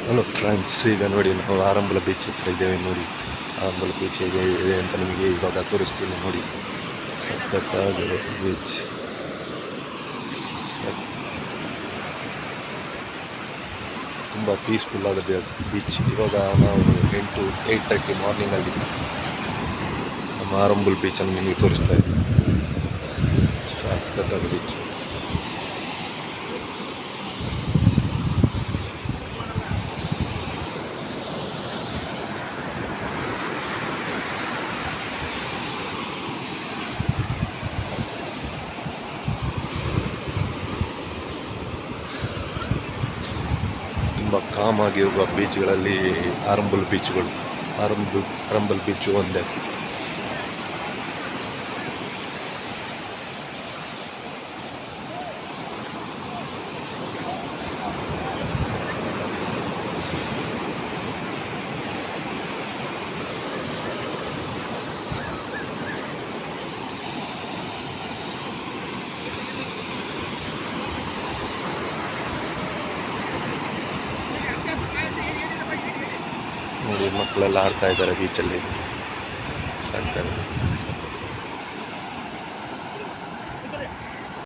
Hello friends, ಈಗ ನೋಡಿ ನಾವು ಆರಂಭಲ ಬೀಚ್ ಹತ್ರ ಇದ್ದೇವೆ. ನೋಡಿ ಆರಂಭಲ ಬೀಚ್ ಹೇಗೆ ಇದೆ ಅಂತ ನಿಮಗೆ ಇವಾಗ ತೋರಿಸ್ತೀನಿ. ನೋಡಿ ಸಖತ್ತಾಗಿದೆ ಬೀಚ್, ತುಂಬ ಪೀಸ್ಫುಲ್ ಆದ ಬೀಚ್. ಇವಾಗ ನಾವು 8:30 ಮಾರ್ನಿಂಗಲ್ಲಿ ನಮ್ಮ ಆರಂಭಲ್ ಬೀಚನ್ನು ನಿಮಗೆ ತೋರಿಸ್ತಾ ಇದ್ದೀವಿ. ಸಖತ್ತಾದ ಬೀಚ್. ತುಂಬ ಕಾಮ್ ಆಗಿರುವ ಬೀಚ್ಗಳಲ್ಲಿ ಆರಂಭಲ್ ಬೀಚ್ಗಳು. ಆರಂಭಲ್ ಬೀಚು ಒಂದೇ. ನೋಡಿ ಮಕ್ಕಳೆಲ್ಲ ಆಡ್ತಾ ಇದ್ದಾರೆ ಬೀಚಲ್ಲಿ. ಸಾಕ್ತಾರೆ.